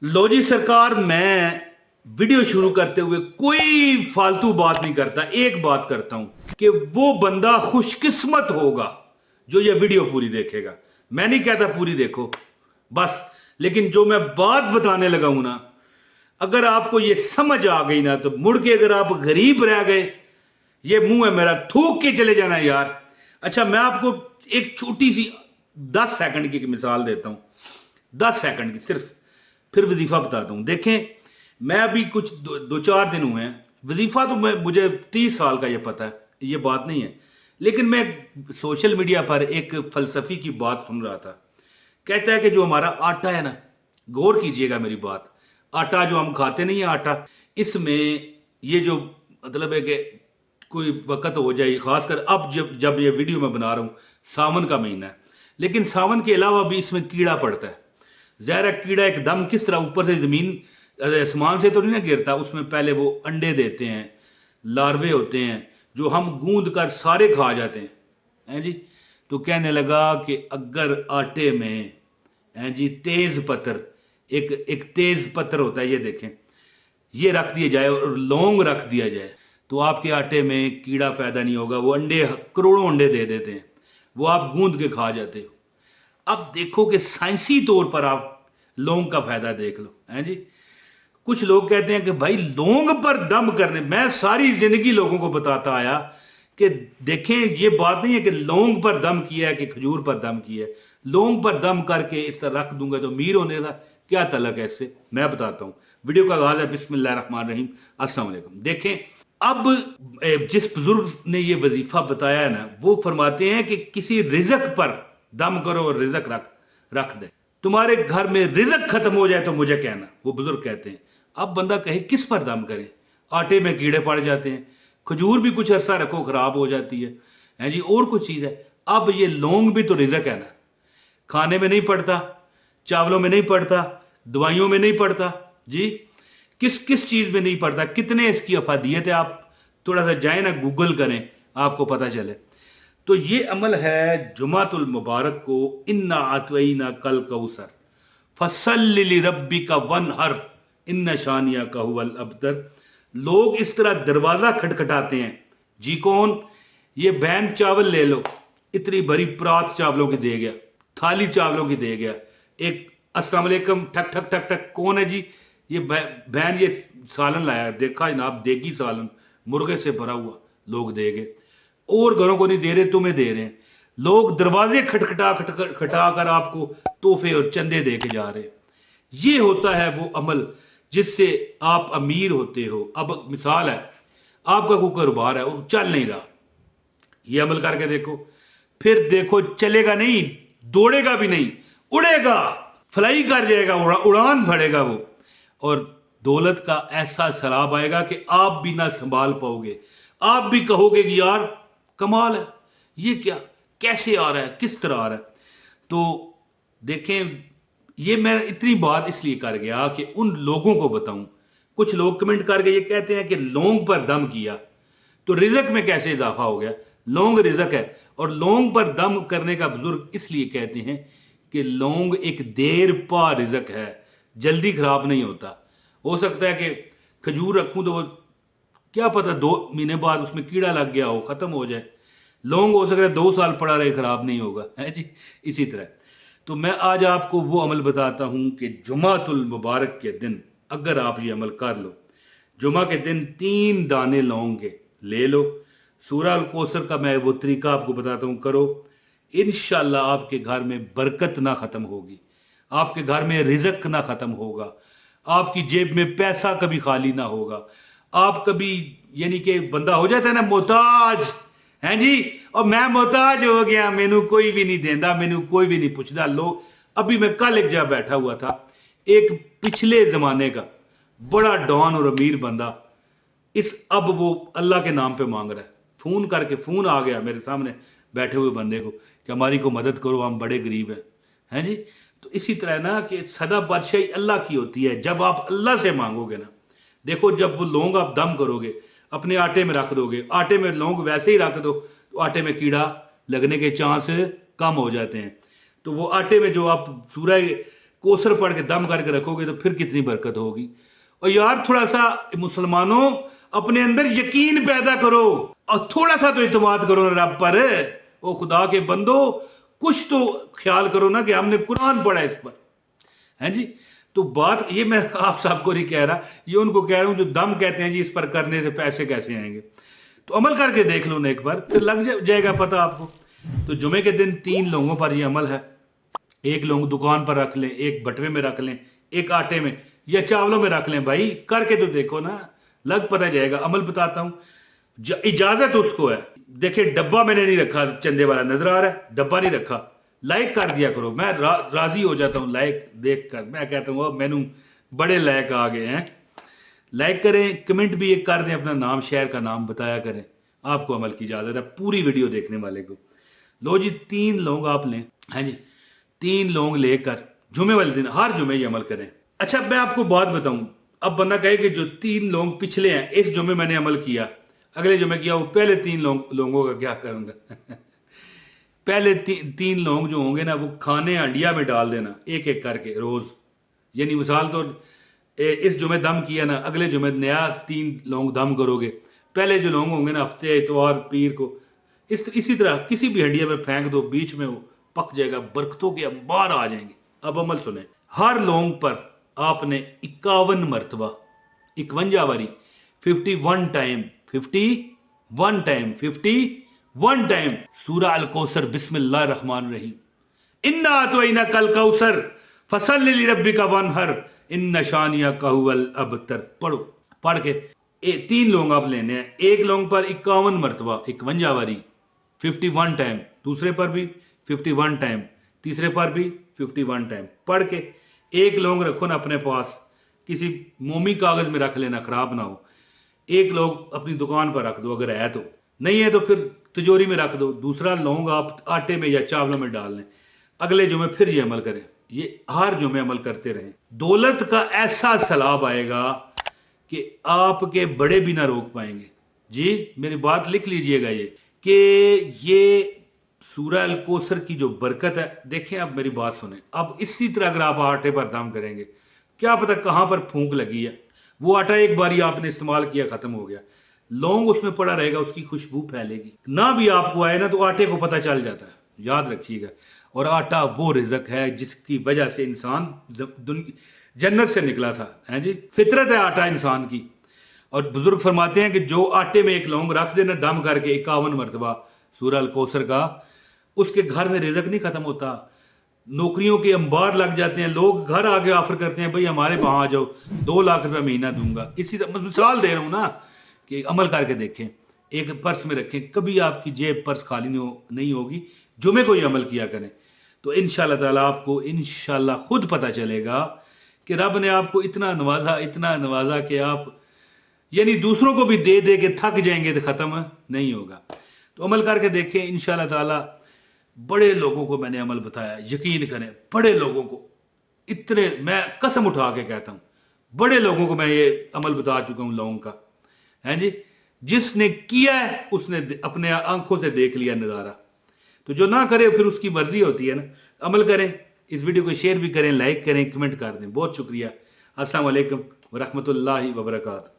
लो जी सरकार, मैं वीडियो शुरू करते हुए कोई फालतू बात नहीं करता। एक बात करता हूं कि वो बंदा खुशकिस्मत होगा जो ये वीडियो पूरी देखेगा। मैं नहीं कहता पूरी देखो बस, लेकिन जो मैं बात बताने लगा हूं ना, अगर आपको ये समझ आ गई ना, तो मुड़ के अगर आप गरीब रह गए, ये मुंह है मेरा, थूक के चले जाना यार। अच्छा, मैं आपको एक छोटी सी 10 सेकंड की मिसाल देता हूं, 10 सेकंड की सिर्फ, फिर वजीफा बताता हूं। देखें, मैं अभी कुछ दो चार दिन हुए हैं, वजीफा तो मुझे 30 साल का ये पता है, ये बात नहीं है। लेकिन मैं सोशल मीडिया पर एक फलसफी की बात सुन रहा था। कहता है कि जो हमारा आटा है ना, गौर कीजिएगा मेरी बात, आटा जो हम खाते नहीं है आटा, इसमें ये जो मतलब है कि कोई वक्त हो जाए, खासकर अब जब जब ये वीडियो मैं बना रहा हूं, सावन का महीना है, लेकिन सावन के अलावा भी इसमें कीड़ा पड़ता है। ज़ाहिर है, कीड़ा एकदम किस तरह ऊपर से ज़मीन आसमान से तो नहीं ना गिरता, उसमें पहले वो अंडे देते हैं, लार्वे होते हैं जो हम गूंद कर सारे खा जाते हैं जी। तो कहने लगा कि अगर आटे में हैं जी तेज पत्थर, एक एक तेज पत्थर होता है, ये देखें, ये रख दिया जाए और लौंग रख दिया जाए, तो आपके आटे में कीड़ा पैदा नहीं होगा। वो अंडे करोड़ों अंडे दे देते हैं, वो आप गूंद के खा जाते हो। अब देखो कि साइंसी तौर पर आप लौंग का फायदा देख लो, हैं जी। कुछ लोग कहते हैं कि भाई लौंग पर दम करने, मैं सारी जिंदगी लोगों को बताता आया कि देखें, ये बात नहीं है कि लौंग पर दम किया है कि खजूर पर दम किया है। लौंग पर दम करके इस तरह रख दूंगा तो अमीर होने का क्या तलक है इससे, मैं बताता हूं। वीडियो का आगाज है बिस्मिल्लाहिर्रहमानिर्रहीम, अस्सलाम वालेकुम। देखें, अब जिस बुजुर्ग ने ये वजीफा बताया है ना, वो फरमाते हैं कि किसी रिजक पर दम करो और रिजक रख रख दे। तुम्हारे घर में रिजक खत्म हो जाए तो मुझे कहना, वो बुजुर्ग कहते हैं। अब बंदा कहे किस पर दम करे, आटे में कीड़े पड़ जाते हैं, खजूर भी कुछ अरसा रखो खराब हो जाती है जी, और कुछ चीज है। अब ये लौंग भी तो रिजक है ना, खाने में नहीं पड़ता, चावलों में नहीं पड़ता, दवाइयों में नहीं पड़ता जी, किस किस चीज में नहीं पड़ता, कितने इसकी अफादियत है। आप थोड़ा सा जाए ना, गूगल करें, आपको पता चले। तो ये अमल है जुमातुल मुबारक को, इन्ना अतवैना कल कौसर फसल्लि रब्बिका वनहर इन्ना शानिया का हुवल अबतर। लोग इस तरह दरवाजा खटखटाते हैं जी, कौन? ये बहन चावल ले लो, इतनी बड़ी परात चावलों की दे गया, थाली चावलों की ददे गया, एक अस्सलाम वालेकुम, ठक ठक ठक ठक, कौन है जी? ये बहन ये सालन लाया, देखा जनाब, देगी सालन मुर्गे से भरा हुआ, लोग दे गए, और घरों को नहीं दे रहे, तुम्हें दे रहे हैं। लोग दरवाजे खटखटा खटखटा कर आपको तोहफे और चंदे दे के जा रहे हैं। ये होता है वो अमल जिससे आप अमीर होते हो। अब मिसाल है, आपका कोई कारोबार है, वो चल नहीं रहा, ये अमल करके देखो, फिर देखो चलेगा नहीं, दौड़ेगा भी नहीं, उड़ेगा, फ्लाई कर जाएगा, उड़ान भरेगा वो, और दौलत का ऐसा सैलाब आएगा कि आप भी ना संभाल पाओगे। आप भी कहोगे कि यार कमाल है, ये क्या, कैसे आ रहा है, किस तरह आ रहा है। तो देखें, ये मैं इतनी बात इसलिए कर गया कि उन लोगों को बताऊं। कुछ लोग कमेंट करके ये कहते हैं कि लौंग पर दम किया तो रिजक में कैसे इजाफा हो गया। लौंग रिजक है, और लौंग पर दम करने का बुजुर्ग इसलिए कहते हैं कि लौंग एक देर पा रिजक है, जल्दी खराब नहीं होता। हो सकता है कि खजूर रखूं तो वो क्या पता 2 महीने बाद उसमें कीड़ा लग गया हो, खत्म हो जाए। लौंग हो सकता है 2 साल पड़ा रहे, खराब नहीं होगा, है जी। इसी तरह तो मैं आज आपको वो अमल बताता हूं कि जुमातुल मुबारक के दिन अगर आप ये अमल कर लो, जुमा के दिन 3 दाने लौंग के ले लो, सूरह अल कौसर का मैं वो तरीका आपको बताता हूं, करो, इंशाल्लाह आपके घर में बरकत ना खत्म होगी, आपके घर में रिजक ना खत्म होगा, आपकी जेब में पैसा कभी खाली ना होगा। आप कभी, यानी कि बंदा हो जाता है ना मोहताज, हैं जी, और मैं मोहताज हो गया, मैनू कोई भी नहीं देंदा, मैनू कोई भी नहीं पूछता। लो, अभी मैं कल एक जगह बैठा हुआ था, एक पिछले जमाने का बड़ा डॉन और अमीर बंदा, अब वो अल्लाह के नाम पे मांग रहा है। फोन करके, फोन आ गया मेरे सामने बैठे हुए बंदे को कि हमारी को मदद करो, हम बड़े गरीब हैं जी। तो इसी तरह ना कि सदा बादशाही अल्लाह की होती है, जब आप अल्लाह से मांगोगे ना, देखो जब वो लौंग आप दम करोगे, अपने आटे में रख दोगे, आटे में लौंग वैसे ही रख दो तो आटे में कीड़ा लगने के चांस कम हो जाते हैं। तो वो आटे में जो आप सूरह कोसर पढ़ के दम करके रखोगे तो फिर कितनी बरकत होगी। और यार थोड़ा सा मुसलमानों अपने अंदर यकीन पैदा करो और थोड़ा सा तो इत्मीनान करो रब पर। ओ खुदा के बंदो, कुछ तो ख्याल करो ना कि हमने कुरान पढ़ा है इस पर, हैं जी। तो बात ये मैं आप सबको नहीं कह रहा, ये उनको कह रहा हूं जो दम कहते हैं जी इस पर करने से पैसे कैसे आएंगे। तो अमल करके देख लो ना एक बार, फिर लग जाएगा पता आपको। तो जुमे के दिन 3 लोगों पर यह अमल है। एक लोग दुकान पर रख लें, एक बटवे में रख लें, एक आटे में या चावलों में रख लें। भाई करके तो देखो ना, लग पता जाएगा। अमल बताता हूं, इजाजत उसको है। देखिए डब्बा मैंने नहीं रखा, चंदे वाला नजर आ रहा है, डब्बा नहीं रखा। लाइक कर दिया करो, मैं राजी हो जाता हूं लाइक देख कर। मैं कहता हूं मैनू बड़े लाइक आ गए हैं। लाइक करें, कमेंट भी एक कर दें, अपना नाम शहर का नाम बताया करें। आपको अमल की इजाजत है पूरी वीडियो देखने वाले को। लो जी 3 लोग आप लें, है जी, 3 लोग लेकर जुमे वाले दिन हर जुमे ये अमल करें। अच्छा मैं आपको बात बताऊं, अब बंदा कहे कि जो 3 लोग पिछले हैं इस जुमे मैंने अमल किया, अगले जुमे किया, वो पहले 3 लोगों का क्या करूंगा पहले 3 लोग जो होंगे ना वो खाने हंडिया में डाल देना एक एक करके रोज। यानी मिसाल तो इस जुमे दम किया ना, अगले जुमे नया 3 लोग दम करोगे। पहले जो लोग होंगे ना हफ्ते इतवार पीर को इसी तरह किसी भी हंडिया में फेंक दो, बीच में वो पक जाएगा, बरकतों के अंबार आ जाएंगे। अब अमल सुने, हर लोग पर आपने 51 मरतबा 51 बारी 51 टाइम 51 टाइम सूरह अल कौसर बिस्मिल्लाहिर रहमानिर रहीम इन्ना अतवैना कल कौसर फसल्लि लिरब्बिका वनहर इन्ना शानियका हुवल अबतर पढ़ो। पढ़ के 3 लोग आप लेने हैं। एक लोग पर 51 मरतबा 51 बारी 51 टाइम, दूसरे पर भी 51 टाइम, तीसरे पर भी 51 टाइम पढ़ के एक लोग रखो ना अपने पास, किसी मोमी कागज में रख लेना, खराब ना हो। एक लोग अपनी दुकान पर रख दो, अगर है तो, नहीं है तो फिर तिजोरी में रख दो। दूसरा लोग आप आटे में या चावलों में डाल लें। अगले जुमे फिर ये अमल करें, ये हर जुमे अमल करते रहें। दौलत का ऐसा सैलाब आएगा कि आपके बड़े भी ना रोक पाएंगे। जी मेरी बात लिख लीजिएगा ये, कि ये सूरह अल कौसर की जो बरकत है। देखें अब मेरी बात सुने, अब इसी तरह अगर आप आटे पर दम करेंगे, क्या पता कहां पर फूंक लगी है, वो आटा एक बारी आपने इस्तेमाल किया खत्म हो गया, लौंग उसमें पड़ा रहेगा, उसकी खुशबू फैलेगी ना। भी आपको आए ना तो आटे को पता चल जाता है, याद रखिएगा। और आटा वो रिज़्क है जिसकी वजह से इंसान जन्नत से निकला था, है जी, फितरत है आटा इंसान की। और बुजुर्ग फरमाते हैं कि जो आटे में एक लौंग रख देना दम करके 51 मरतबा सूरह अल कौसर का, उसके घर में रिज़्क नहीं खत्म होता, नौकरियों के अंबार लग जाते हैं। लोग घर आके ऑफर करते हैं, भाई हमारे वहां आ जाओ, 2 लाख रुपया महीना दूंगा। इसी तरह मिसाल दे रहा हूं ना, कि अमल करके देखें, एक पर्स में रखें, कभी आपकी जेब पर्स खाली नहीं होगी। जुमे को ये अमल किया करें तो इंशाल्लाह ताला आपको इंशाल्लाह खुद पता चलेगा कि रब ने आपको इतना नवाजा कि आप यानी दूसरों को भी दे दे के थक जाएंगे तो खत्म नहीं होगा। तो अमल करके देखें इंशाल्लाह ताला। बड़े लोगों को मैंने अमल बताया, यकीन करें, बड़े लोगों को, इतने मैं कसम उठा के कहता हूं, बड़े लोगों को मैं ये अमल बता चुका हूं लोगों का, है जी। जिसने किया है उसने अपने आंखों से देख लिया नजारा। तो जो ना करे फिर उसकी मर्जी होती है ना। अमल करें, इस वीडियो को शेयर भी करें, लाइक करें, कमेंट कर दें। बहुत शुक्रिया। अस्सलाम वालेकुम व रहमतुल्लाहि व बरकातहू।